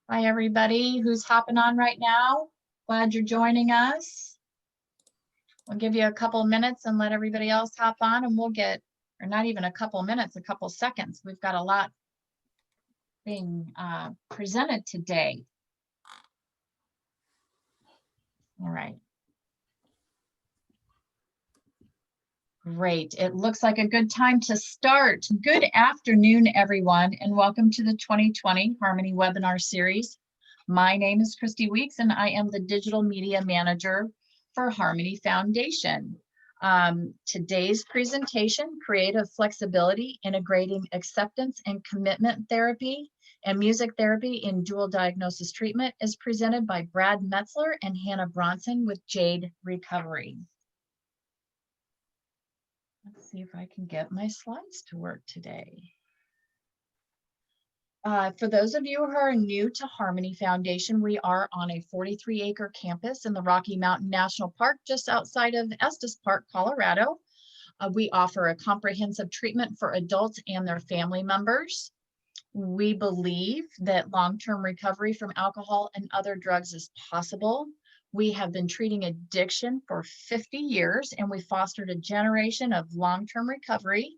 Hi, everybody who's hopping on right now. Glad you're joining us. We'll give you a couple minutes and let everybody else hop on, and we'll get, or not even a couple minutes, a couple seconds. We've got a lot being presented today. All right. Great. It looks like a good time to start. Good afternoon, everyone, and welcome to the 2020 Harmony webinar series. My name is Christy Weeks, and I am the Digital Media Manager for Harmony Foundation. Today's presentation, Creative Flexibility, Integrating Acceptance and Commitment Therapy and Music Therapy in Dual Diagnosis Treatment, is presented by Brad Metzler and Hannah Bronson with Jade Recovery. Let's see if I can get my slides to work today. For those of you who are new to Harmony Foundation, we are on a 43-acre campus in the Rocky Mountain National Park, just outside of Estes Park, Colorado. We offer a comprehensive treatment for adults and their family members. We believe that long-term recovery from alcohol and other drugs is possible. We have been treating addiction for 50 years, and we fostered a generation of long-term recovery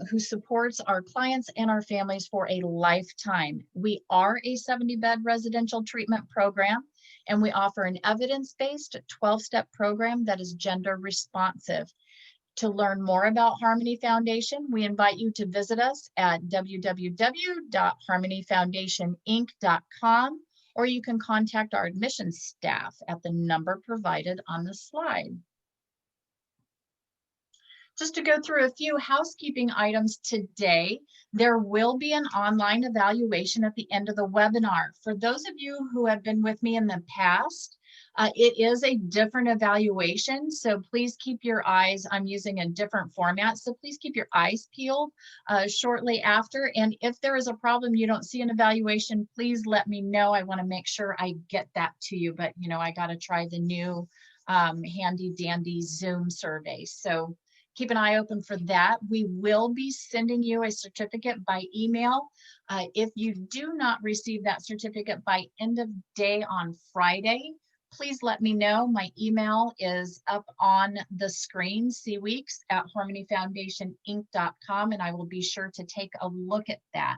who supports our clients and our families for a lifetime. We are a 70-bed residential treatment program, and we offer an evidence-based 12-step program that is gender responsive. To learn more about Harmony Foundation, we invite you to visit us at www.harmonyfoundationinc.com, or you can contact our admissions staff at the number provided on the slide. Just to go through a few housekeeping items today, there will be an online evaluation at the end of the webinar. For those of you who have been with me in the past, it is a different evaluation, so please keep your eyes, I'm using a different format, so please keep your eyes peeled shortly after. And if there is a problem, you don't see an evaluation, please let me know. I want to make sure I get that to you, but you know, I got to try the new handy dandy Zoom survey. So keep an eye open for that. We will be sending you a certificate by email. If you do not receive that certificate by end of day on Friday, please let me know. My email is up on the screen, cweeks@harmonyfoundationinc.com, and I will be sure to take a look at that.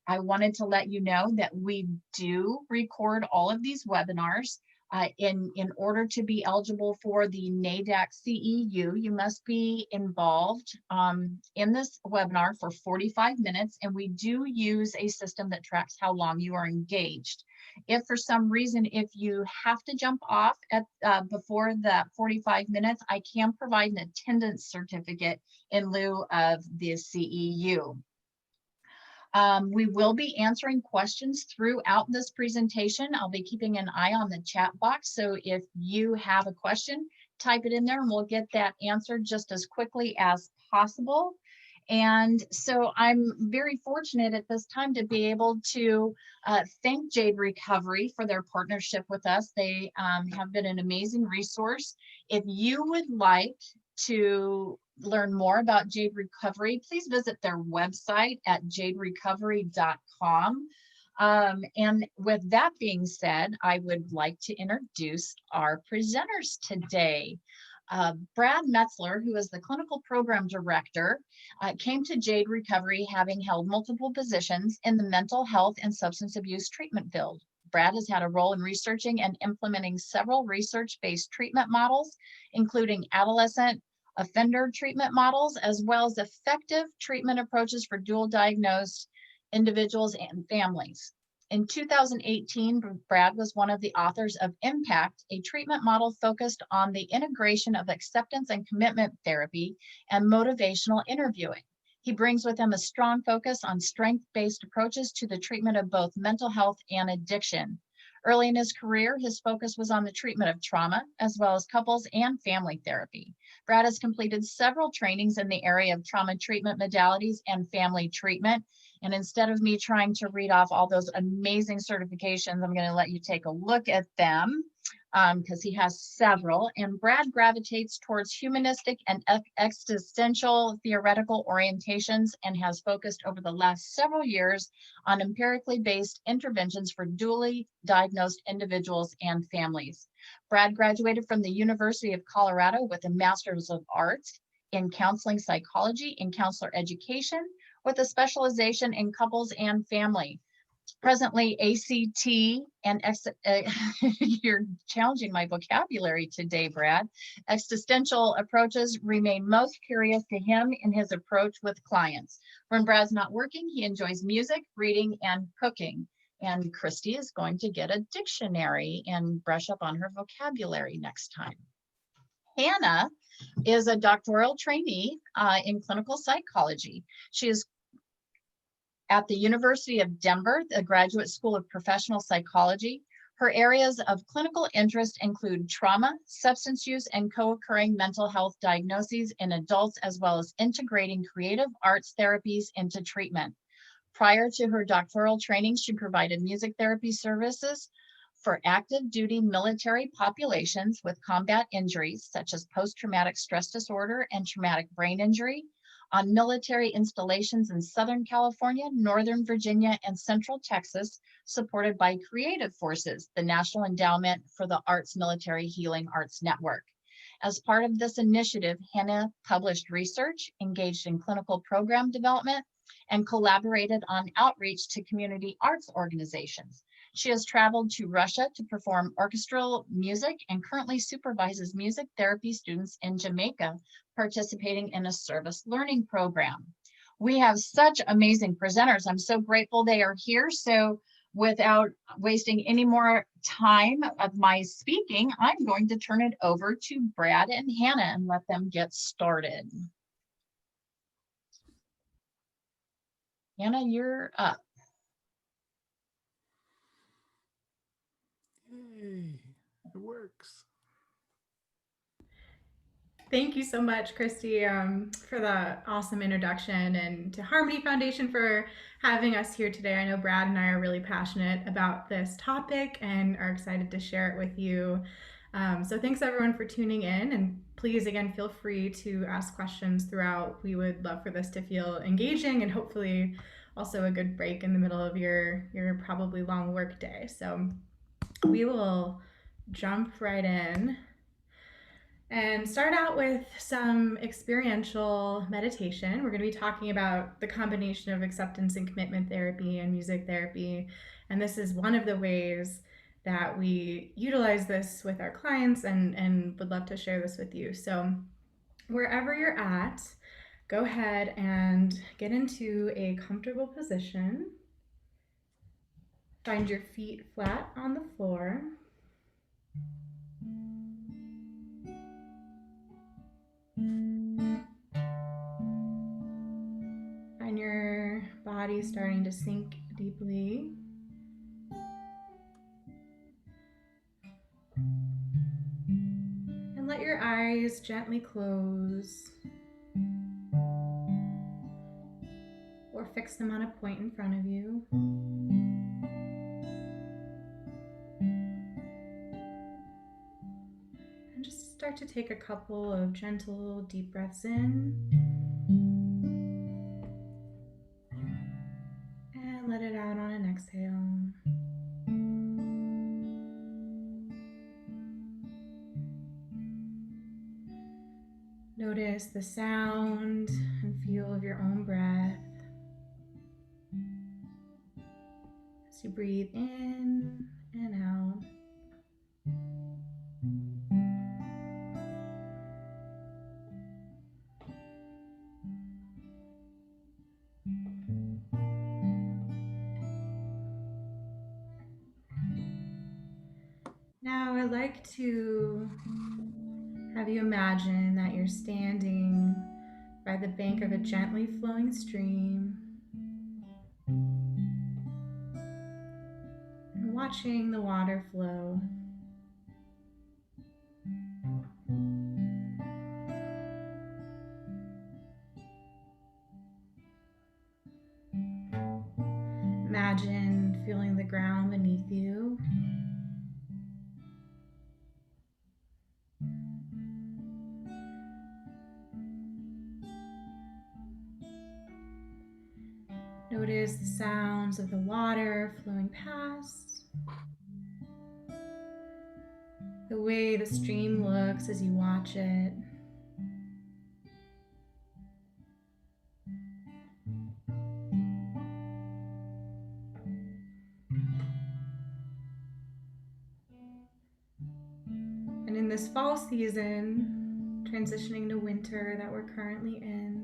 I wanted to let you know that we do record all of these webinars. In order to be eligible for the NADAC CEU, you must be involved in this webinar for 45 minutes, and we do use a system that tracks how long you are engaged. If for some reason, if you have to jump off at before the 45 minutes, I can provide an attendance certificate in lieu of the CEU. We will be answering questions throughout this presentation. I'll be keeping an eye on the chat box. So if you have a question, type it in there and we'll get that answered just as quickly as possible. And so I'm very fortunate at this time to be able to thank Jade Recovery for their partnership with us. They have been an amazing resource. If you would like to learn more about Jade Recovery, please visit their website at jaderecovery.com. And with that being said, I would like to introduce our presenters today. Brad Metzler, who is the Clinical Program Director, came to Jade Recovery having held multiple positions in the mental health and substance abuse treatment field. Brad has had a role in researching and implementing several research-based treatment models, including adolescent offender treatment models, as well as effective treatment approaches for dual diagnosed individuals and families. In 2018, Brad was one of the authors of Impact, a treatment model focused on the integration of acceptance and commitment therapy and motivational interviewing. He brings with him a strong focus on strength-based approaches to the treatment of both mental health and addiction. Early in his career, his focus was on the treatment of trauma, as well as couples and family therapy. Brad has completed several trainings in the area of trauma treatment modalities and family treatment. And instead of me trying to read off all those amazing certifications, I'm going to let you take a look at them. because he has several. And Brad gravitates towards humanistic and existential theoretical orientations and has focused over the last several years on empirically based interventions for dually diagnosed individuals and families. Brad graduated from the University of Colorado with a Master's of Arts in Counseling Psychology and Counselor Education with a specialization in couples and family. Presently, ACT and you're challenging my vocabulary today, Brad. Existential approaches remain most curious to him in his approach with clients. When Brad's not working, he enjoys music, reading, and cooking. And Christy is going to get a dictionary and brush up on her vocabulary next time. Hannah is a doctoral trainee in clinical psychology. She is at the University of Denver, the Graduate School of Professional Psychology. Her areas of clinical interest include trauma, substance use, and co-occurring mental health diagnoses in adults, as well as integrating creative arts therapies into treatment. Prior to her doctoral training, she provided music therapy services for active duty military populations with combat injuries, such as post-traumatic stress disorder and traumatic brain injury, on military installations in Southern California, Northern Virginia, and Central Texas, supported by Creative Forces, the National Endowment for the Arts Military Healing Arts Network. As part of this initiative, Hannah published research, engaged in clinical program development, and collaborated on outreach to community arts organizations. She has traveled to Russia to perform orchestral music and currently supervises music therapy students in Jamaica, participating in a service learning program. We have such amazing presenters. I'm so grateful they are here. So without wasting any more time of my speaking, I'm going to turn it over to Brad and Hannah and let them get started. Hannah, you're up. Yay, it works. Thank you so much, Christy, for the awesome introduction, and to Harmony Foundation for having us here today. I know Brad and I are really passionate about this topic and are excited to share it with you. So thanks everyone for tuning in, and please again feel free to ask questions throughout. We would love for this to feel engaging and hopefully also a good break in the middle of your probably long work day. So we will jump right in and start out with some experiential meditation. We're going to be talking about the combination of acceptance and commitment therapy and music therapy. And this is one of the ways that we utilize this with our clients, and would love to share this with you. So wherever you're at, go ahead and get into a comfortable position. Find your feet flat on the floor. Find your body starting to sink deeply. And let your eyes gently close or fix them on a point in front of you. And just start to take a couple of gentle, deep breaths in. And let it out on an exhale. Notice the sound and feel of your own breath as you breathe in and out. Now I'd like to have you imagine that you're standing by the bank of a gently flowing stream and watching the water flow. Imagine feeling the ground beneath you Notice the sounds of the water flowing past, the way the stream looks as you watch it. And in this fall season, transitioning to winter that we're currently in,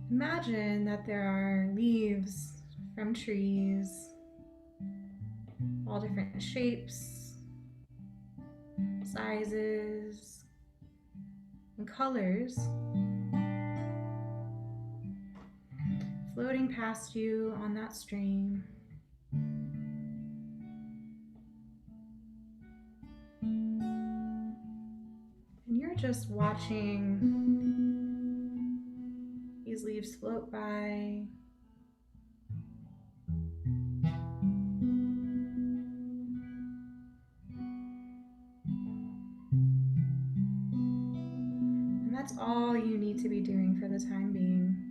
imagine that there are leaves from trees, all different shapes, sizes, and colors, floating past you on that stream. And you're just watching these leaves float by. And that's all you need to be doing for the time being.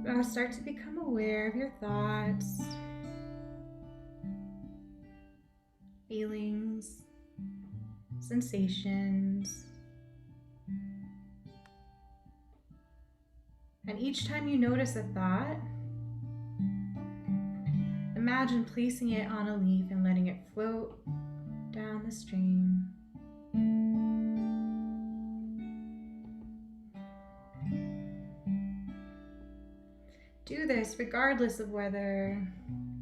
Now start to become aware of your thoughts, feelings, sensations. And each time you notice a thought, imagine placing it on a leaf and letting it float down the stream. Do this regardless of whether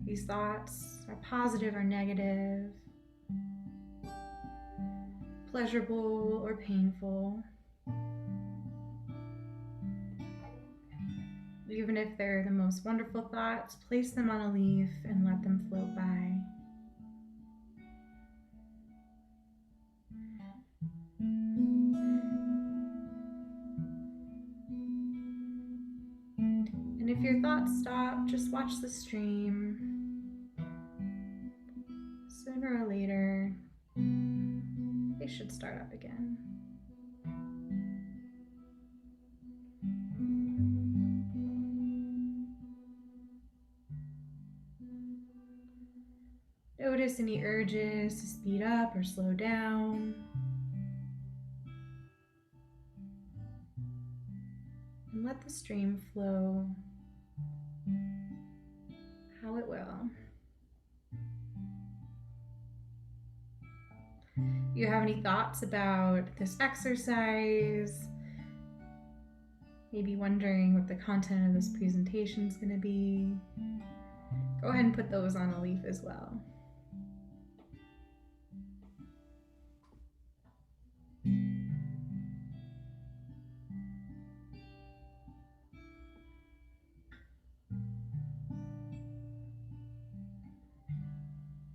these thoughts are positive or negative, pleasurable or painful. Even if they're the most wonderful thoughts, place them on a leaf and let them float by. And if your thoughts stop, just watch the stream. Sooner or later, they should start up again. Notice any urges to speed up or slow down. And let the stream flow how it will. If you have any thoughts about this exercise, maybe wondering what the content of this presentation is going to be, go ahead and put those on a leaf as well.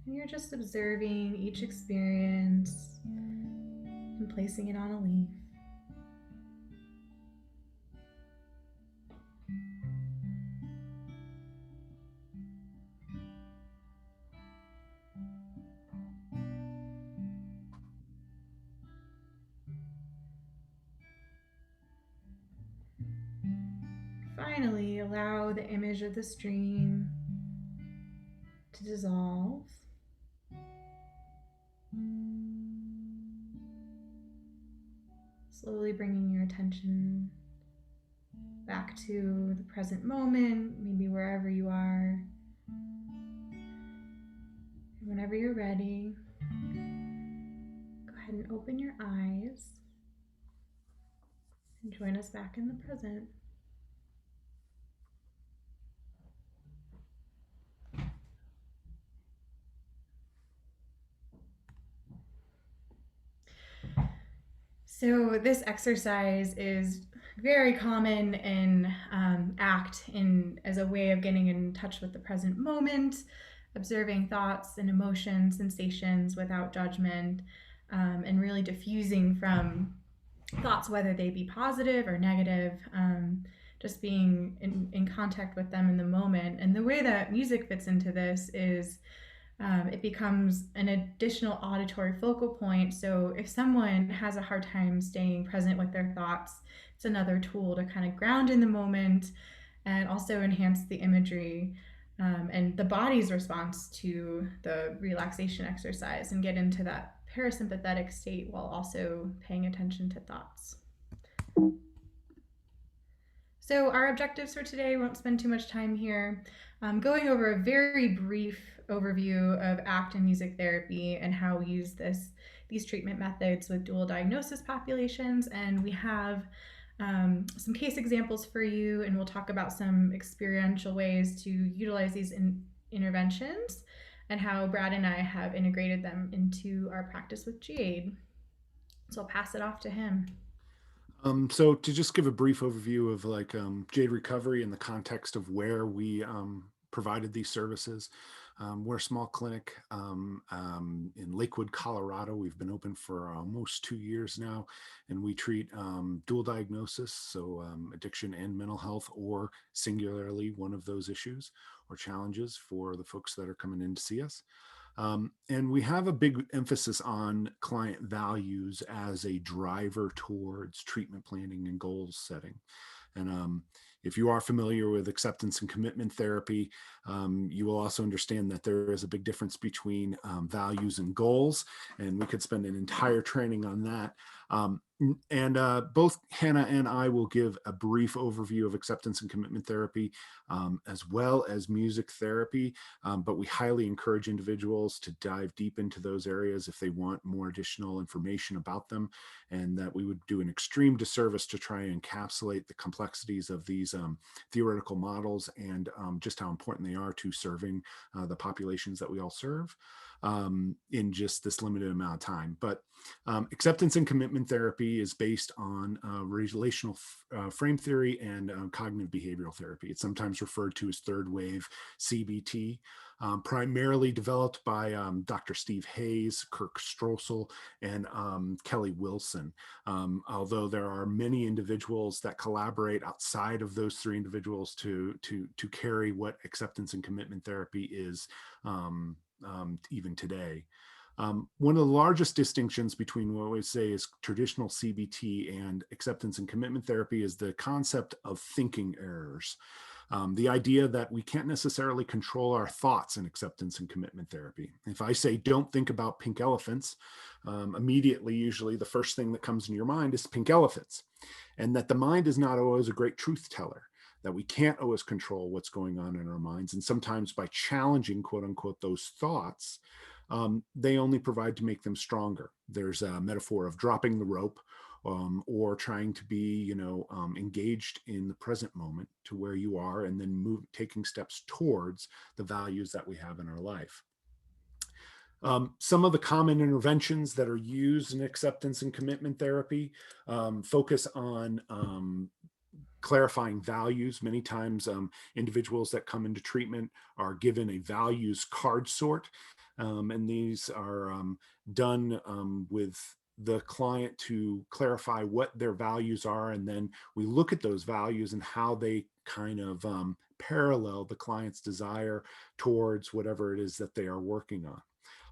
And you're just observing each experience and placing it on a leaf. Finally, allow the image of the stream to dissolve. Slowly bringing your attention back to the present moment, maybe wherever you are. And whenever you're ready, go ahead and open your eyes and join us back in the present. So this exercise is very common in ACT as a way of getting in touch with the present moment, observing thoughts and emotions, sensations without judgment, and really diffusing from thoughts, whether they be positive or negative, just being in contact with them in the moment. And the way that music fits into this is it becomes an additional auditory focal point. So if someone has a hard time staying present with their thoughts, it's another tool to kind of ground in the moment and also enhance the imagery and the body's response to the relaxation exercise and get into that parasympathetic state while also paying attention to thoughts. So our objectives for today, won't spend too much time here. Going over a very brief overview of ACT and music therapy and how we use these treatment methods with dual diagnosis populations. And we have some case examples for you, and we'll talk about some experiential ways to utilize these interventions and how Brad and I have integrated them into our practice with Jade. So I'll pass it off to him. So to just give a brief overview of like Jade Recovery in the context of where we provided these services. We're a small clinic in Lakewood, Colorado. We've been open for almost 2 years now, and we treat dual diagnosis, so addiction and mental health, or singularly one of those issues or challenges for the folks that are coming in to see us. And we have a big emphasis on client values as a driver towards treatment planning and goals setting. And if you are familiar with acceptance and commitment therapy, you will also understand that there is a big difference between values and goals. And we could spend an entire training on that. Both Hannah and I will give a brief overview of acceptance and commitment therapy, as well as music therapy. But we highly encourage individuals to dive deep into those areas if they want more additional information about them, and that we would do an extreme disservice to try and encapsulate the complexities of these theoretical models and just how important they are to serving the populations that we all serve in just this limited amount of time. But acceptance and commitment therapy is based on relational frame theory and cognitive behavioral therapy. It's sometimes referred to as third wave CBT, primarily developed by Dr. Steve Hayes, Kirk Stroessel, and Kelly Wilson. Although there are many individuals that collaborate outside of those three individuals to carry what acceptance and commitment therapy is even today. One of the largest distinctions between what we say is traditional CBT and acceptance and commitment therapy is the concept of thinking errors. The idea that we can't necessarily control our thoughts in acceptance and commitment therapy. If I say, don't think about pink elephants, immediately, usually the first thing that comes in your mind is pink elephants, and that the mind is not always a great truth teller, that we can't always control what's going on in our minds. And sometimes by challenging, quote unquote, those thoughts, they only provide to make them stronger. There's a metaphor of dropping the rope or trying to be, engaged in the present moment to where you are, and then taking steps towards the values that we have in our life. Some of the common interventions that are used in acceptance and commitment therapy focus on clarifying values. Many times individuals that come into treatment are given a values card sort, and these are done with the client to clarify what their values are, and then we look at those values and how they kind of parallel the client's desire towards whatever it is that they are working on.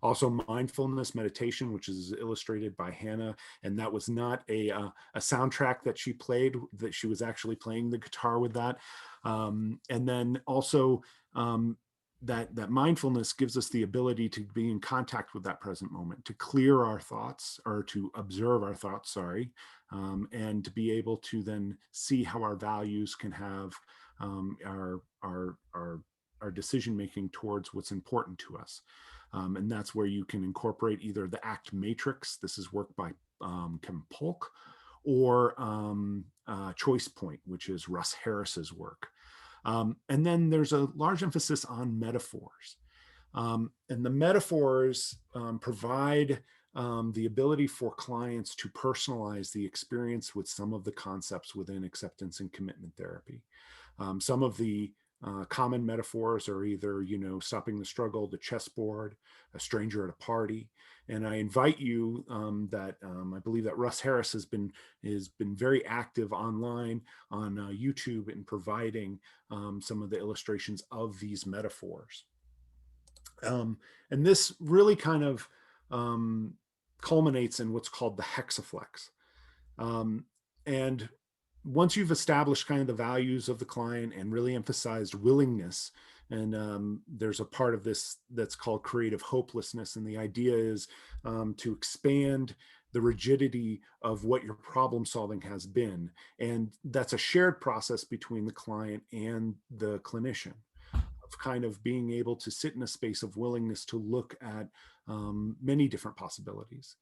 Also, mindfulness meditation, which is illustrated by Hannah, and that was not a soundtrack that she played, that she was actually playing the guitar with that. And then also that mindfulness gives us the ability to be in contact with that present moment, to clear our thoughts, or to observe our thoughts, sorry, and to be able to then see how our values can have our decision making towards what's important to us. And that's where you can incorporate either the ACT matrix, this is work by Kevin Polk, or Choice Point, which is Russ Harris's work. And then there's a large emphasis on metaphors. And the metaphors provide the ability for clients to personalize the experience with some of the concepts within acceptance and commitment therapy. Some of the Common metaphors are either, stopping the struggle, the chessboard, a stranger at a party. And I invite you that I believe that Russ Harris has been very active online on YouTube in providing some of the illustrations of these metaphors. And this really kind of culminates in what's called the hexaflex. And once you've established kind of the values of the client and really emphasized willingness, and there's a part of this that's called creative hopelessness, and the idea is to expand the rigidity of what your problem solving has been, and that's a shared process between the client and the clinician, of kind of being able to sit in a space of willingness to look at many different possibilities.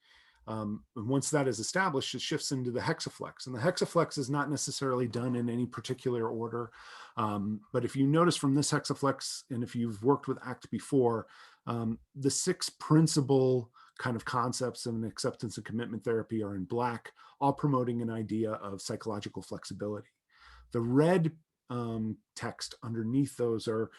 And once that is established, it shifts into the hexaflex. And the hexaflex is not necessarily done in any particular order. But if you notice from this hexaflex, and if you've worked with ACT before, the 6 principal kind of concepts of an acceptance and commitment therapy are in black, all promoting an idea of psychological flexibility. The red text underneath those are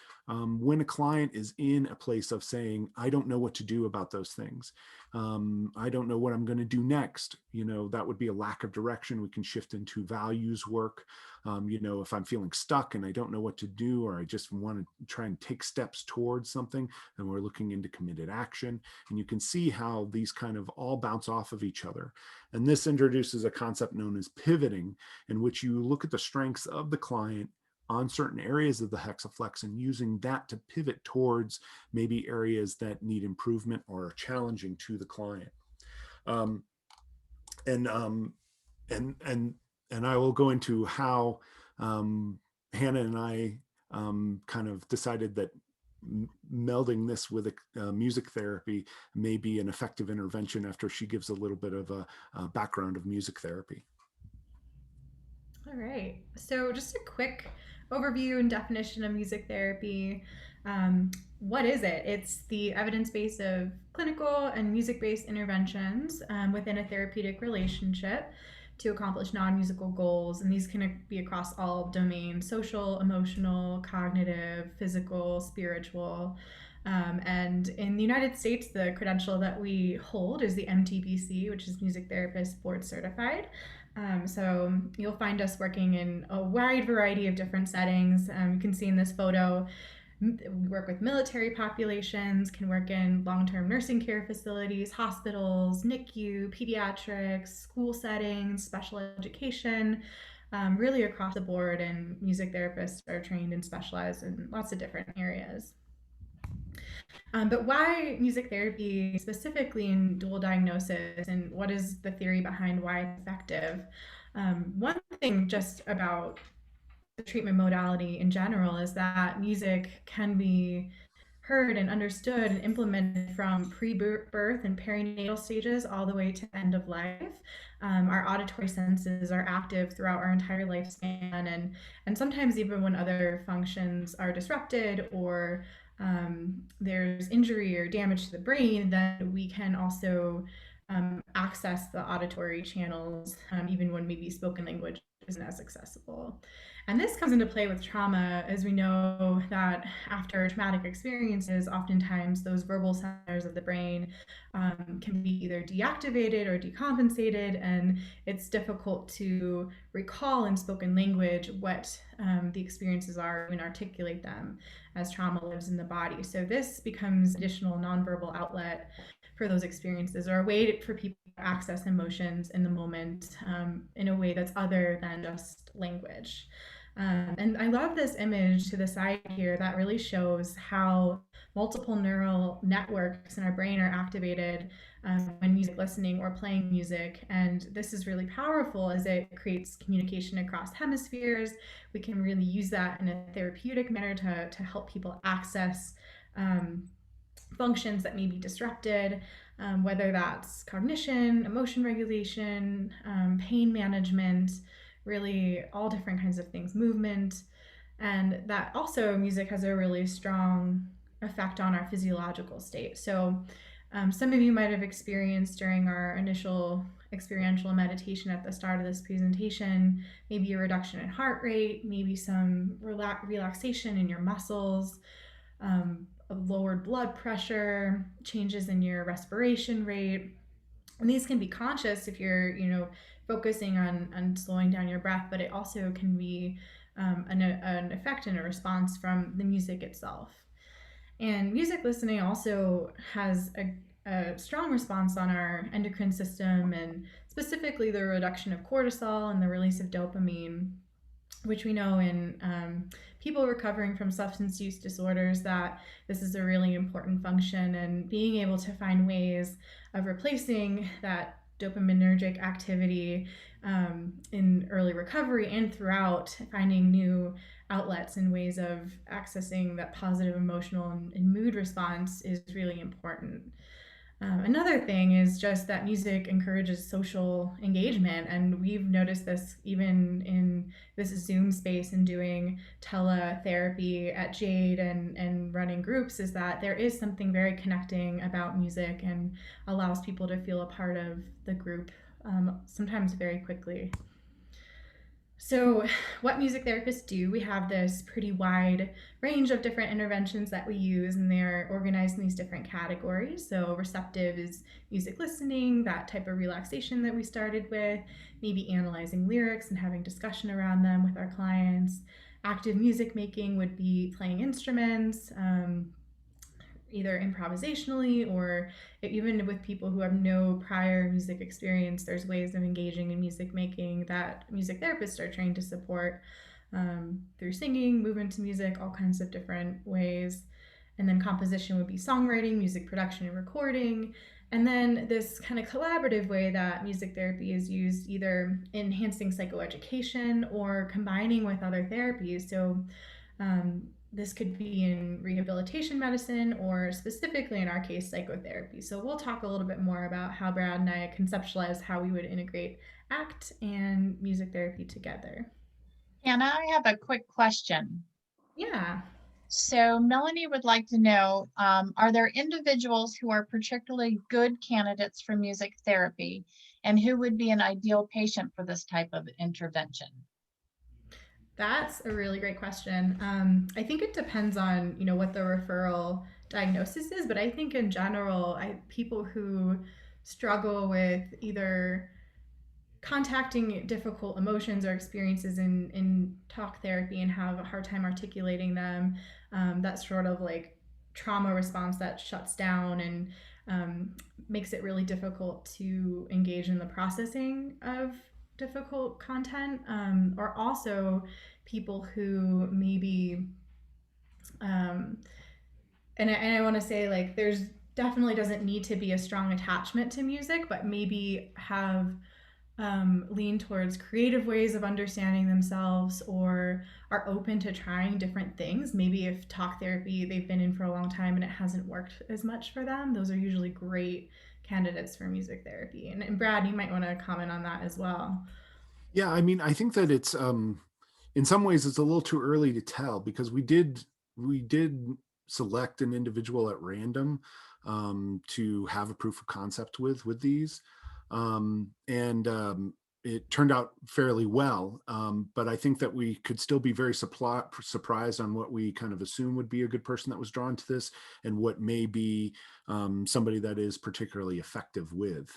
when a client is in a place of saying, I don't know what to do about those things. I don't know what I'm going to do next. That would be a lack of direction. We can shift into values work. If I'm feeling stuck and I don't know what to do, or I just want to try and take steps towards something, then we're looking into committed action. And you can see how these kind of all bounce off of each other. And this introduces a concept known as pivoting, in which you look at the strengths of the client on certain areas of the hexaflex and using that to pivot towards maybe areas that need improvement or are challenging to the client. And I will go into how Hannah and I kind of decided that melding this with music therapy may be an effective intervention, after she gives a little bit of a background of music therapy. All right. So just a quick overview and definition of music therapy. What is it? It's the evidence base of clinical and music-based interventions within a therapeutic relationship to accomplish non-musical goals. And these can be across all domains: social, emotional, cognitive, physical, spiritual. And in the United States, the credential that we hold is the MTBC, which is Music Therapist Board Certified. So you'll find us working in a wide variety of different settings. You can see in this photo, we work with military populations, can work in long-term nursing care facilities, hospitals, NICU, pediatrics, school settings, special education, really across the board. And music therapists are trained and specialized in lots of different areas. But why music therapy specifically in dual diagnosis, and what is the theory behind why it's effective? One thing just about the treatment modality in general is that music can be heard and understood and implemented from pre-birth and perinatal stages all the way to end of life. Our auditory senses are active throughout our entire lifespan, and sometimes even when other functions are disrupted or there's injury or damage to the brain, then we can also access the auditory channels even when maybe spoken language isn't as accessible. And this comes into play with trauma, as we know that after traumatic experiences, oftentimes those verbal centers of the brain can be either deactivated or decompensated, and it's difficult to recall in spoken language what the experiences are and articulate them as trauma lives in the body. So this becomes additional nonverbal outlet for those experiences, or a way for people to access emotions in the moment in a way that's other than just language. And I love this image to the side here that really shows how multiple neural networks in our brain are activated when music listening or playing music. And this is really powerful as it creates communication across hemispheres. We can really use that in a therapeutic manner to help people access functions that may be disrupted, whether that's cognition, emotion regulation, pain management, really all different kinds of things, movement. And that also music has a really strong effect on our physiological state. So Some of you might have experienced during our initial experiential meditation at the start of this presentation, maybe a reduction in heart rate, maybe some relaxation in your muscles, a lowered blood pressure, changes in your respiration rate. And these can be conscious if you're, focusing on slowing down your breath, but it also can be an effect and a response from the music itself. And music listening also has a strong response on our endocrine system, and specifically the reduction of cortisol and the release of dopamine, which we know in people recovering from substance use disorders that this is a really important function, and being able to find ways of replacing that dopaminergic activity in early recovery and throughout, finding new outlets and ways of accessing that positive emotional and mood response is really important. Another thing is just that music encourages social engagement, and we've noticed this even in this Zoom space and doing teletherapy at Jade and running groups, is that there is something very connecting about music and allows people to feel a part of the group, sometimes very quickly. So, what music therapists do, we have this pretty wide range of different interventions that we use, and they're organized in these different categories. So, receptive is music listening, that type of relaxation that we started with, maybe analyzing lyrics and having discussion around them with our clients. Active music making would be playing instruments, either improvisationally or even with people who have no prior music experience. There's ways of engaging in music making that music therapists are trained to support through singing, movement to music, all kinds of different ways. And then composition would be songwriting, music production and recording. And then this kind of collaborative way that music therapy is used, either enhancing psychoeducation or combining with other therapies. So this could be in rehabilitation medicine or specifically in our case, psychotherapy. So we'll talk a little bit more about how Brad and I conceptualize how we would integrate ACT and music therapy together. Hannah, I have a quick question. Yeah. So Melanie would like to know, are there individuals who are particularly good candidates for music therapy, and who would be an ideal patient for this type of intervention? That's a really great question. I think it depends on what the referral diagnosis is, but I think in general, people who struggle with either contacting difficult emotions or experiences in talk therapy and have a hard time articulating them, that sort of like trauma response that shuts down and makes it really difficult to engage in the processing of difficult content, or also people who maybe and I want to say, like, there's definitely doesn't need to be a strong attachment to music, but maybe have lean towards creative ways of understanding themselves, or are open to trying different things. Maybe if talk therapy they've been in for a long time and it hasn't worked as much for them, those are usually great candidates for music therapy. And Brad, you might want to comment on that as well. Yeah, I mean, I think that it's in some ways it's a little too early to tell, because we did select an individual at random to have a proof of concept with these, and it turned out fairly well. But I think that we could still be very surprised on what we kind of assume would be a good person that was drawn to this, and what may be somebody that is particularly effective with.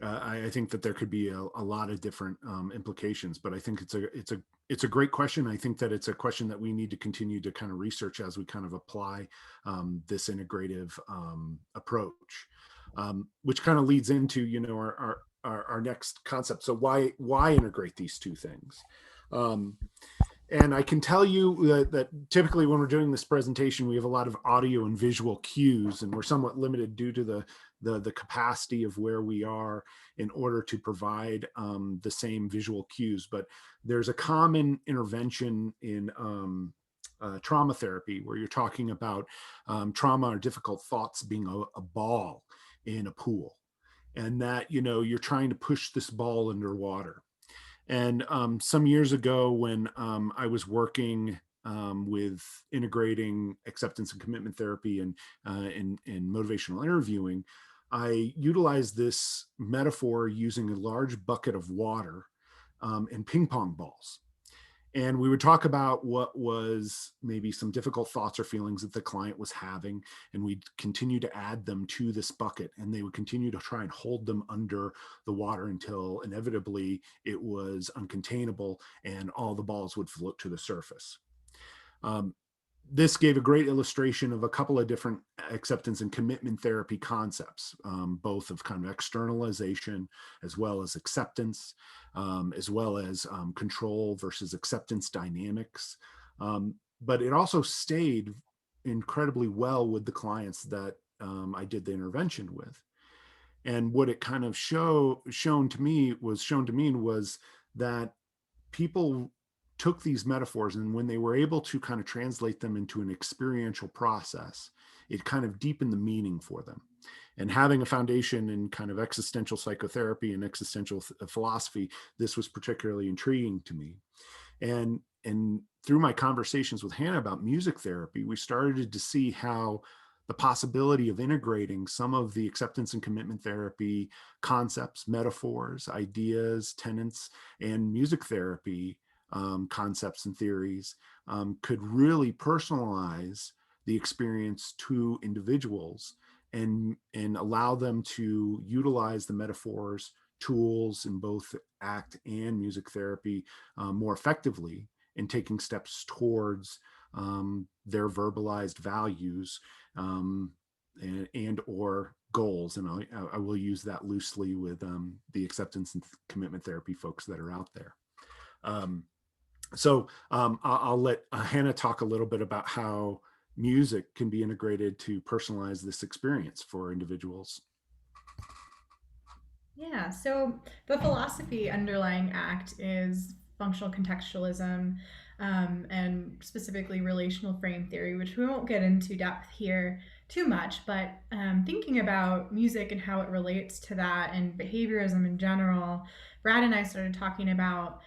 I think that there could be a lot of different implications, but I think it's a great question. I think that it's a question that we need to continue to kind of research as we kind of apply this integrative approach, which kind of leads into our next concept. So why integrate these two things? And I can tell you that typically when we're doing this presentation, we have a lot of audio and visual cues, and we're somewhat limited due to the capacity of where we are in order to provide the same visual cues. But there's a common intervention in trauma therapy where you're talking about trauma or difficult thoughts being a ball in a pool, and that you're trying to push this ball underwater. And some years ago, when I was working with integrating acceptance and commitment therapy and motivational interviewing, I utilized this metaphor using a large bucket of water and ping pong balls. And we would talk about what was maybe some difficult thoughts or feelings that the client was having. And we'd continue to add them to this bucket. And they would continue to try and hold them under the water until inevitably it was uncontainable and all the balls would float to the surface. This gave a great illustration of a couple of different acceptance and commitment therapy concepts, both of kind of externalization as well as acceptance, as well as control versus acceptance dynamics. But it also stayed incredibly well with the clients that I did the intervention with. And what it kind of shown to me was that people took these metaphors, and when they were able to kind of translate them into an experiential process, it kind of deepened the meaning for them. And having a foundation in kind of existential psychotherapy and existential philosophy, this was particularly intriguing to me. And through my conversations with Hannah about music therapy, we started to see how the possibility of integrating some of the acceptance and commitment therapy concepts, metaphors, ideas, tenets, and music therapy concepts and theories could really personalize the experience to individuals and allow them to utilize the metaphors, tools in both act and music therapy more effectively in taking steps towards their verbalized values and or goals. And I will use that loosely with the acceptance and commitment therapy folks that are out there. So I'll let Hannah talk a little bit about how music can be integrated to personalize this experience for individuals. Yeah, so the philosophy underlying ACT is functional contextualism, and specifically relational frame theory, which we won't get into depth here too much, but thinking about music and how it relates to that and behaviorism in general, Brad and I started talking about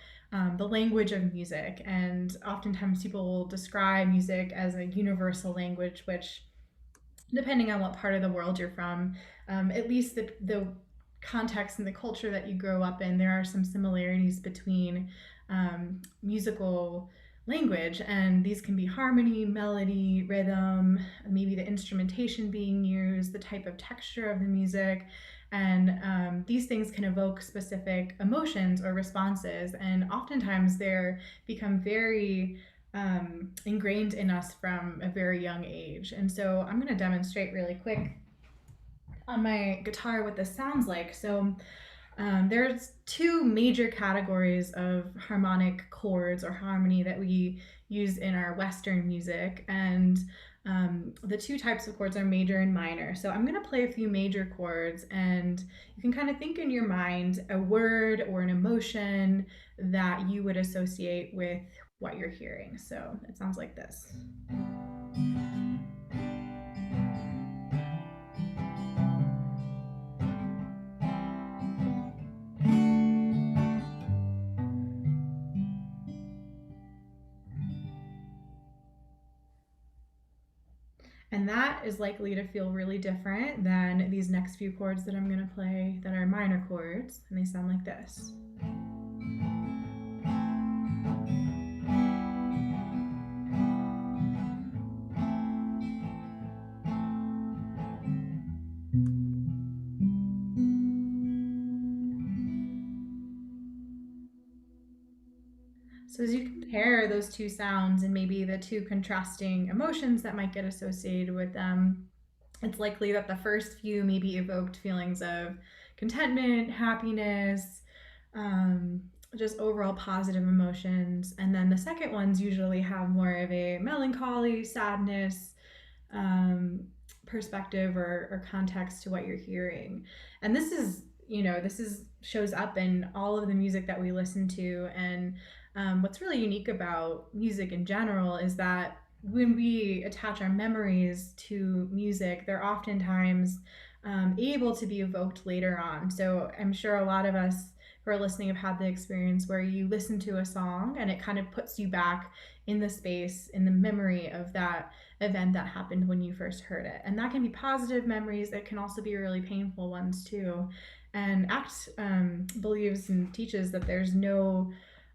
the language of music, and oftentimes people will describe music as a universal language, which, depending on what part of the world you're from, at least the context and the culture that you grow up in, there are some similarities between musical language, and these can be harmony, melody, rhythm, maybe the instrumentation being used, the type of texture of the music, and these things can evoke specific emotions or responses, and oftentimes they're become very ingrained in us from a very young age. And so I'm going to demonstrate really quick on my guitar what this sounds like. So there's two major categories of harmonic chords or harmony that we use in our Western music, and the two types of chords are major and minor. So I'm going to play a few major chords, and you can kind of think in your mind a word or an emotion that you would associate with what you're hearing. So it sounds like this. And that is likely to feel really different than these next few chords that I'm going to play that are minor chords, and they sound like this. So as you compare those two sounds and maybe the two contrasting emotions that might get associated with them, it's likely that the first few maybe evoked feelings of contentment, happiness, just overall positive emotions. And then the second ones usually have more of a melancholy, sadness, perspective or context to what you're hearing. And this is, this is shows up in all of the music that we listen to. And what's really unique about music in general is that when we attach our memories to music, they're oftentimes able to be evoked later on. So I'm sure a lot of us who are listening have had the experience where you listen to a song and it kind of puts you back in the space, in the memory of that event that happened when you first heard it. And that can be positive memories. It can also be really painful ones too. And ACT believes and teaches that there's no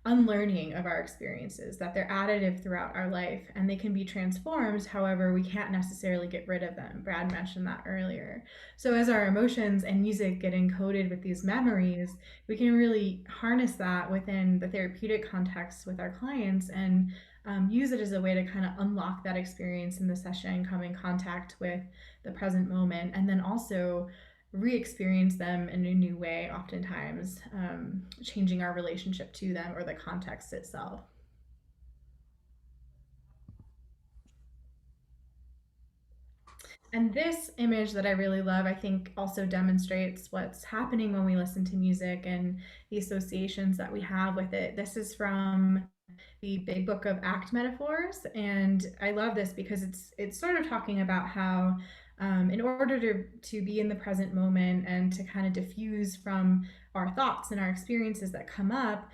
unlearning of our experiences, that they're additive throughout our life and they can be transformed. However, we can't necessarily get rid of them. Brad mentioned that earlier. So, as our emotions and music get encoded with these memories, we can really harness that within the therapeutic context with our clients and use it as a way to kind of unlock that experience in the session, come in contact with the present moment, and then also re-experience them in a new way, oftentimes changing our relationship to them or the context itself. And this image that I really love, I think also demonstrates what's happening when we listen to music and the associations that we have with it. This is from the Big Book of Act Metaphors, and I love this because it's sort of talking about how in order to be in the present moment and to kind of diffuse from our thoughts and our experiences that come up,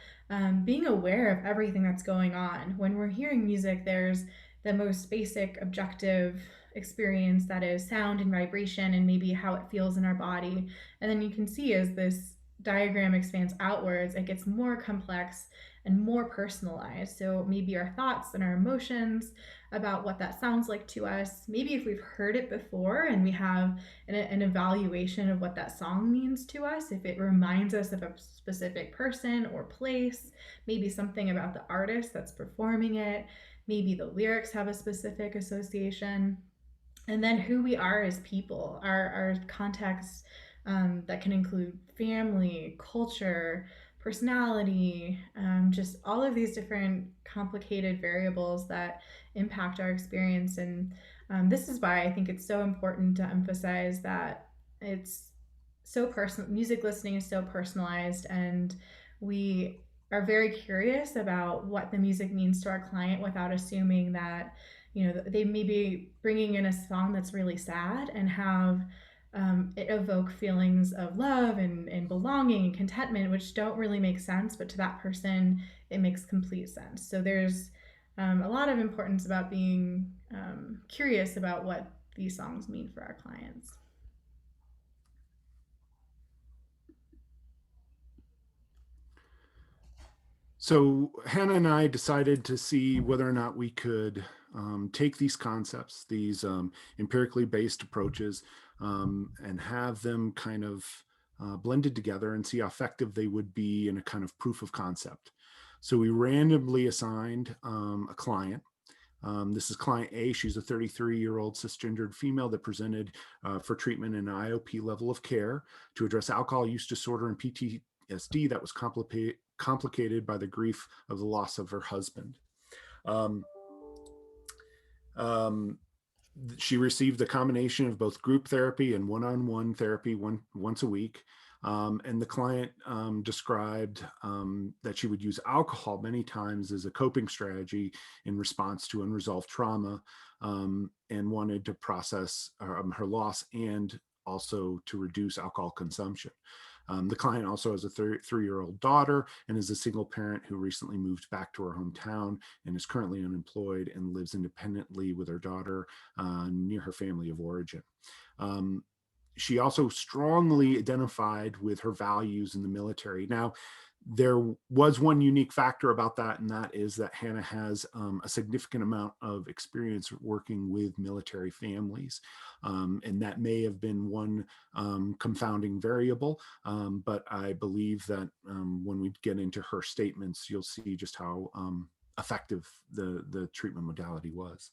being aware of everything that's going on. When we're hearing music, there's the most basic objective experience that is sound and vibration and maybe how it feels in our body. And then you can see as this diagram expands outwards, it gets more complex and more personalized. So maybe our thoughts and our emotions about what that sounds like to us. Maybe if we've heard it before and we have an evaluation of what that song means to us, if it reminds us of a specific person or place, maybe something about the artist that's performing it, maybe the lyrics have a specific association. And then who we are as people, our context that can include family, culture, personality, just all of these different complicated variables that impact our experience. And this is why I think it's so important to emphasize that it's so personal. Music listening is so personalized, and we are very curious about what the music means to our client without assuming that they may be bringing in a song that's really sad and have it evoke feelings of love and belonging and contentment, which don't really make sense, but to that person it makes complete sense. So there's a lot of importance about being curious about what these songs mean for our clients. So Hannah and I decided to see whether or not we could take these concepts, these empirically based approaches, and have them kind of blended together and see how effective they would be in a kind of proof of concept. So we randomly assigned a client. This is client A. She's a 33-year-old cisgendered female that presented for treatment in an IOP level of care to address alcohol use disorder and PTSD that was complicated by the grief of the loss of her husband. She received a combination of both group therapy and one-on-one therapy once a week. And the client described that she would use alcohol many times as a coping strategy in response to unresolved trauma, and wanted to process her loss and also to reduce alcohol consumption. The client also has a 3-year-old daughter and is a single parent who recently moved back to her hometown and is currently unemployed and lives independently with her daughter near her family of origin. She also strongly identified with her values in the military. Now, there was one unique factor about that, and that is that Hannah has a significant amount of experience working with military families. And that may have been one confounding variable, but I believe that when we get into her statements, you'll see just how effective the treatment modality was.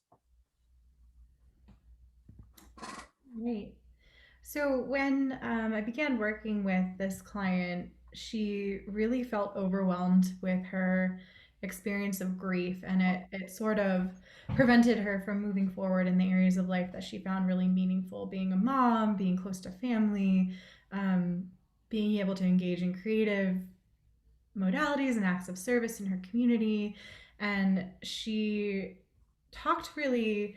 Right. So when I began working with this client, she really felt overwhelmed with her experience of grief, and it sort of prevented her from moving forward in the areas of life that she found really meaningful, being a mom, being close to family, um, being able to engage in creative modalities and acts of service in her community. And she talked really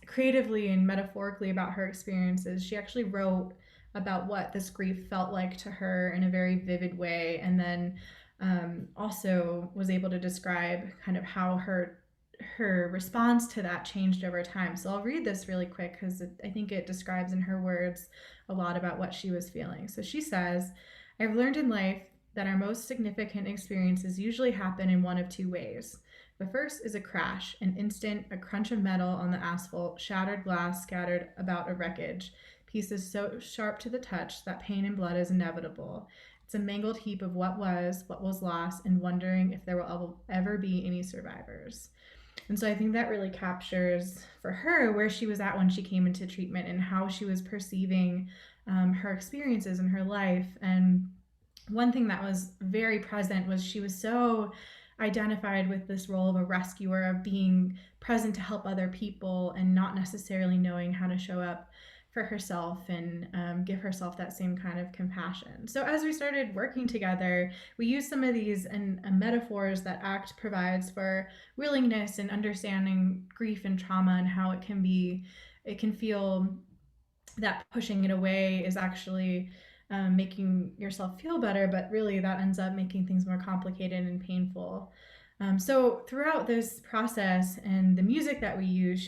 creatively and metaphorically about her experiences. She actually wrote about what this grief felt like to her in a very vivid way, and then also was able to describe kind of how her response to that changed over time. So I'll read this really quick because I think it describes in her words a lot about what she was feeling. So she says, "I've learned in life that our most significant experiences usually happen in one of two ways. The first is a crash, an instant, a crunch of metal on the asphalt, shattered glass scattered about a wreckage, pieces so sharp to the touch that pain and blood is inevitable. It's a mangled heap of what was lost, and wondering if there will ever be any survivors." And so I think that really captures for her where she was at when she came into treatment and how she was perceiving her experiences in her life. And one thing that was very present was she was so identified with this role of a rescuer, of being present to help other people and not necessarily knowing how to show up for herself and give herself that same kind of compassion. So as we started working together, we used some of these and metaphors that ACT provides for willingness and understanding grief and trauma, and how it can feel that pushing it away is actually making yourself feel better, but really that ends up making things more complicated and painful. So throughout this process and the music that we use,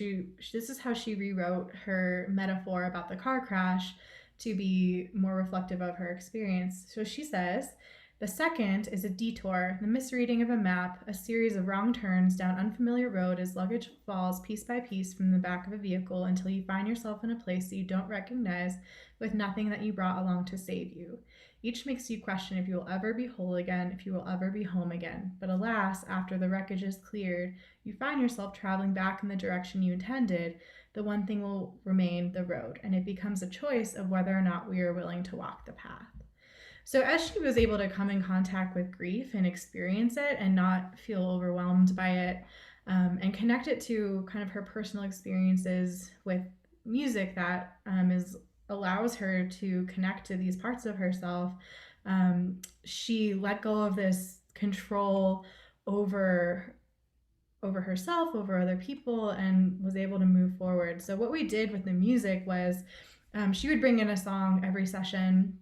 this is how she rewrote her metaphor about the car crash to be more reflective of her experience. So she says, "The second is a detour, the misreading of a map, a series of wrong turns down unfamiliar road as luggage falls piece by piece from the back of a vehicle until you find yourself in a place that you don't recognize with nothing that you brought along to save you. Each makes you question if you will ever be whole again, if you will ever be home again. But alas, after the wreckage is cleared, you find yourself traveling back in the direction you intended. The one thing will remain, the road, and it becomes a choice of whether or not we are willing to walk the path." So as she was able to come in contact with grief and experience it and not feel overwhelmed by it, and connect it to kind of her personal experiences with music that allows her to connect to these parts of herself, she let go of this control over herself, over other people, and was able to move forward. So what we did with the music was she would bring in a song every session.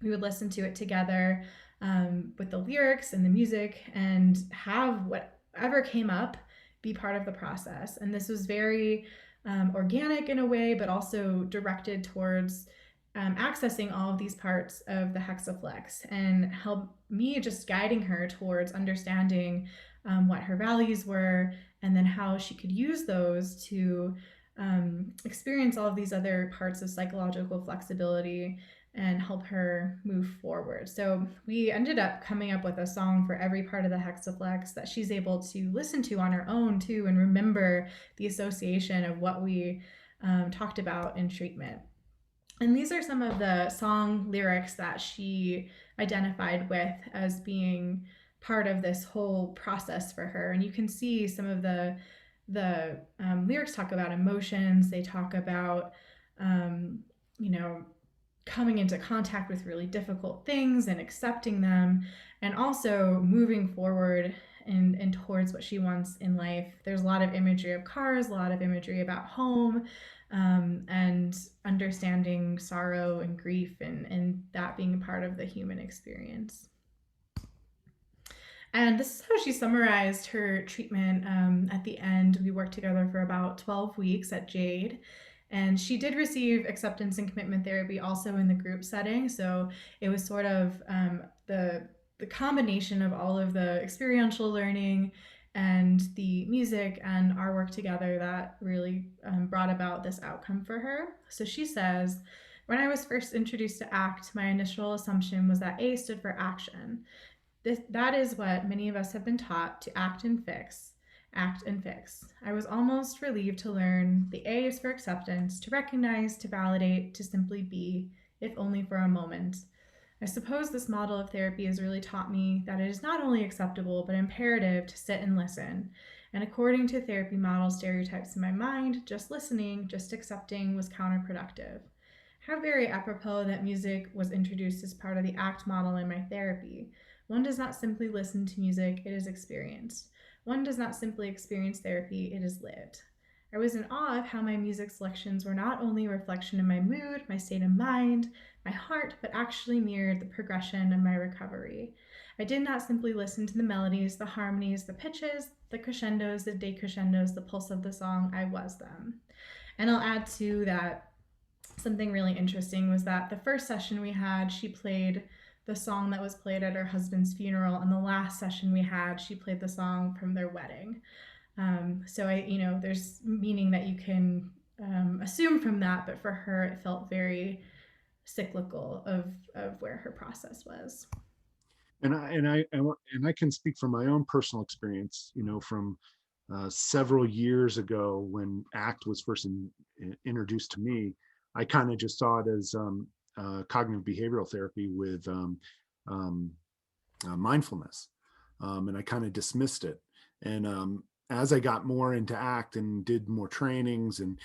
We would listen to it together with the lyrics and the music, and have whatever came up be part of the process. And this was very organic in a way, but also directed towards accessing all of these parts of the hexaflex, and help me just guiding her towards understanding what her values were, and then how she could use those to experience all of these other parts of psychological flexibility and help her move forward. So we ended up coming up with a song for every part of the hexaflex that she's able to listen to on her own too, and remember the association of what we talked about in treatment. And these are some of the song lyrics that she identified with as being part of this whole process for her. And you can see some of the lyrics talk about emotions. They talk about, coming into contact with really difficult things and accepting them, and also moving forward and towards what she wants in life. There's a lot of imagery of cars, a lot of imagery about home, and understanding sorrow and grief, and that being a part of the human experience. And this is how she summarized her treatment at the end. We worked together for about 12 weeks at Jade. And she did receive acceptance and commitment therapy also in the group setting. So it was sort of the combination of all of the experiential learning and the music and our work together that really brought about this outcome for her. So she says, "When I was first introduced to ACT, my initial assumption was that A stood for action. That is what many of us have been taught, to act and fix. Act and fix. I was almost relieved to learn the A is for acceptance, to recognize, to validate, to simply be, if only for a moment. I suppose this model of therapy has really taught me that it is not only acceptable, but imperative to sit and listen. And according to therapy model stereotypes in my mind, just listening, just accepting was counterproductive. How very apropos that music was introduced as part of the ACT model in my therapy. One does not simply listen to music, it is experienced. One does not simply experience therapy, it is lived. I was in awe of how my music selections were not only a reflection of my mood, my state of mind, my heart, but actually mirrored the progression of my recovery. I did not simply listen to the melodies, the harmonies, the pitches, the crescendos, the decrescendos, the pulse of the song. I was them. And I'll add to that, something really interesting was that the first session we had, she played the song that was played at her husband's funeral, and the last session we had, she played the song from their wedding. So there's meaning that you can assume from that, but for her, it felt very cyclical of where her process was. And I can speak from my own personal experience, from several years ago when ACT was first introduced to me. I kind of just saw it as cognitive behavioral therapy with um, mindfulness, and I kind of dismissed it. And as I got more into ACT and did more trainings, and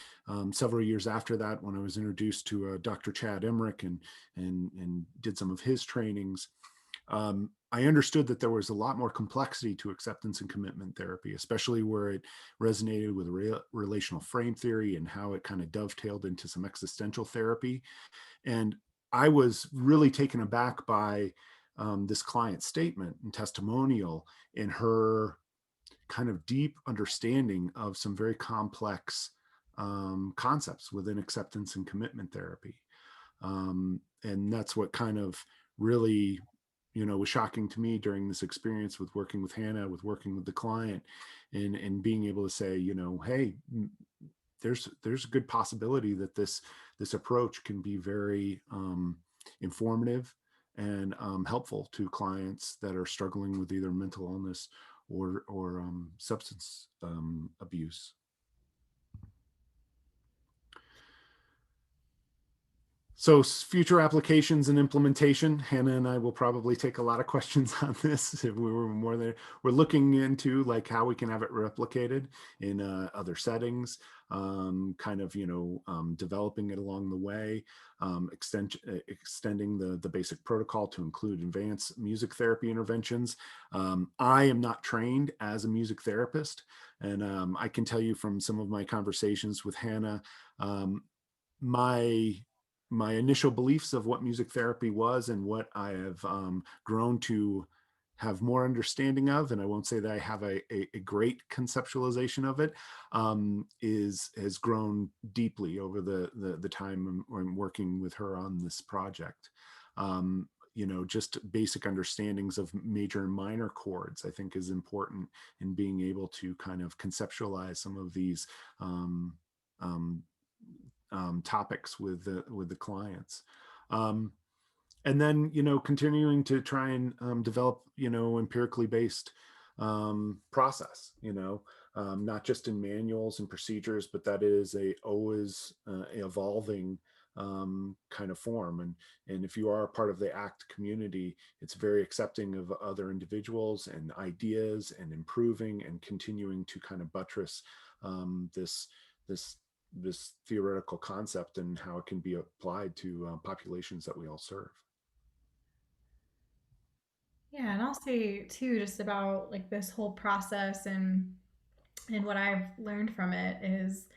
several years after that, when I was introduced to Dr. Chad Emmerich and did some of his trainings, I understood that there was a lot more complexity to acceptance and commitment therapy, especially where it resonated with relational frame theory and how it kind of dovetailed into some existential therapy. And I was really taken aback by this client's statement and testimonial, and her kind of deep understanding of some very complex concepts within acceptance and commitment therapy. And that's what kind of really was shocking to me during this experience with working with Hannah, with working with the client, and being able to say, hey, there's a good possibility that this approach can be very informative and helpful to clients that are struggling with either mental illness or substance abuse. So future applications and implementation, Hannah and I will probably take a lot of questions on this if we were more there. We're looking into like how we can have it replicated in other settings, developing it along the way, extending the basic protocol to include advanced music therapy interventions. I am not trained as a music therapist, and I can tell you from some of my conversations with Hannah, my initial beliefs of what music therapy was and what I have grown to have more understanding of, and I won't say that I have a great conceptualization of it, has grown deeply over the time I'm working with her on this project. Just basic understandings of major and minor chords, I think, is important in being able to kind of conceptualize some of these topics with the clients. And then, continuing to try and develop, empirically based process, not just in manuals and procedures, but that is a always evolving kind of form. And if you are a part of the ACT community, it's very accepting of other individuals and ideas, and improving and continuing to kind of buttress this theoretical concept and how it can be applied to populations that we all serve. Yeah, and I'll say too, just about like this whole process and what I've learned from it is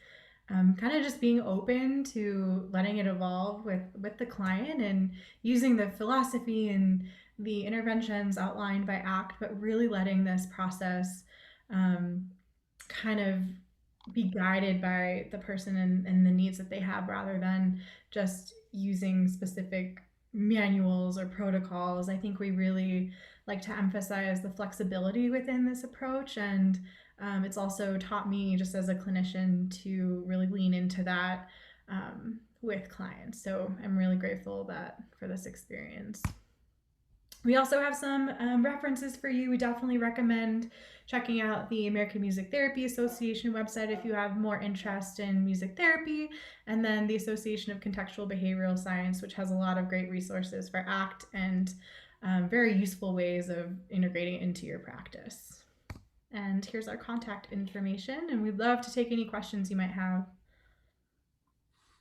kind of just being open to letting it evolve with the client and using the philosophy and the interventions outlined by ACT, but really letting this process um, kind of be guided by the person and the needs that they have rather than just using specific manuals or protocols. I think we really like to emphasize the flexibility within this approach, and it's also taught me just as a clinician to really lean into that with clients. So I'm really grateful for this experience. We also have some references for you. We definitely recommend checking out the American Music Therapy Association website if you have more interest in music therapy, and then the Association of Contextual Behavioral Science, which has a lot of great resources for ACT and very useful ways of integrating it into your practice. And here's our contact information, and we'd love to take any questions you might have.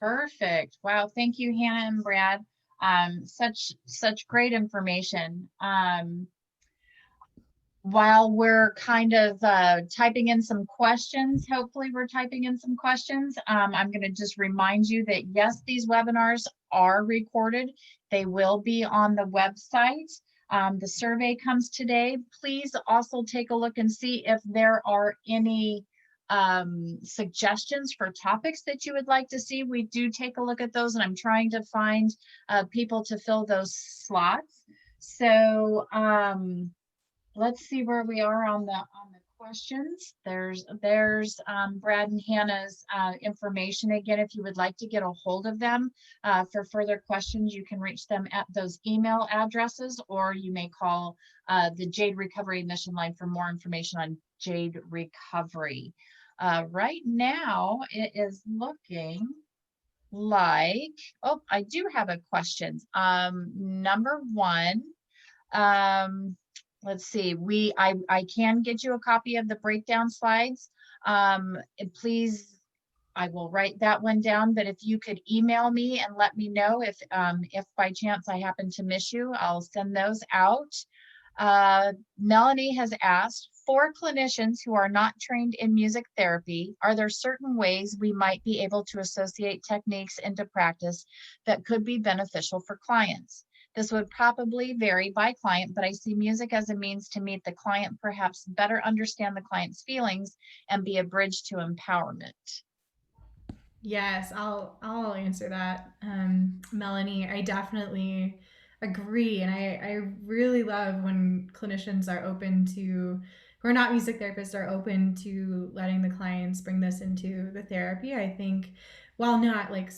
Perfect. Wow. Thank you, Hannah and Brad. Such great information. while we're kind of typing in some questions, hopefully we're typing in some questions, I'm going to just remind you that yes, these webinars are recorded. They will be on the website. The survey comes today. Please also take a look and see if there are any suggestions for topics that you would like to see. We do take a look at those, and I'm trying to find people to fill those slots. So let's see where we are on the questions. There's Brad and Hannah's information. Again, if you would like to get a hold of them for further questions, you can reach them at those email addresses, or you may call the Jade Recovery Admission Line for more information on Jade Recovery. Right now, it is looking like, oh, I do have a question. Number one, let's see, I can get you a copy of the breakdown slides. Please, I will write that one down, but if you could email me and let me know if by chance I happen to miss you, I'll send those out. Melanie has asked, for clinicians who are not trained in music therapy, are there certain ways we might be able to associate techniques into practice that could be beneficial for clients? This would probably vary by client, but I see music as a means to meet the client, perhaps better understand the client's feelings and be a bridge to empowerment. Yes, I'll answer that, Melanie. I definitely agree, and I really love when clinicians are open to, who are not music therapists, are open to letting the clients bring this into the therapy. I think, while not like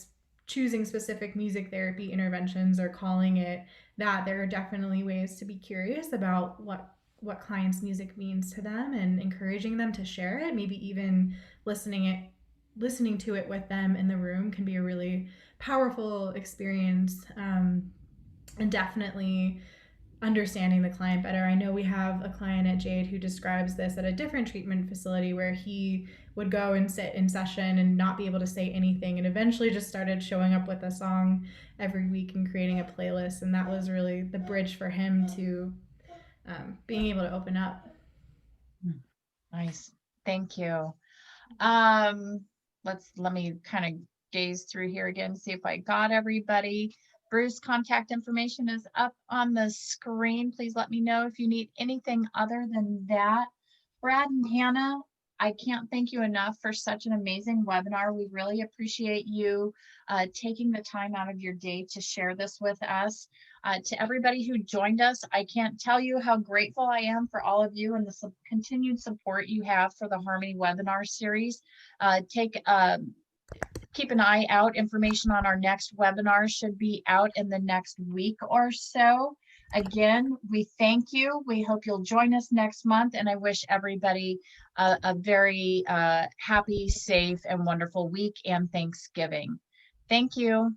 choosing specific music therapy interventions or calling it that, there are definitely ways to be curious about what clients' music means to them and encouraging them to share it. Maybe even listening to it with them in the room can be a really powerful experience, and definitely understanding the client better. I know we have a client at Jade who describes this at a different treatment facility, where he would go and sit in session and not be able to say anything, and eventually just started showing up with a song every week and creating a playlist, and that was really the bridge for him to being able to open up. Nice, thank you. Let me kind of gaze through here again, see if I got everybody. Bruce, contact information is up on the screen. Please let me know if you need anything other than that. Brad and Hannah, I can't thank you enough for such an amazing webinar. We really appreciate you taking the time out of your day to share this with us. To everybody who joined us, I can't tell you how grateful I am for all of you and the continued support you have for the Harmony webinar series. Keep an eye out. Information on our next webinar should be out in the next week or so. Again, we thank you. We hope you'll join us next month, and I wish everybody a very happy, safe, and wonderful week and Thanksgiving. Thank you.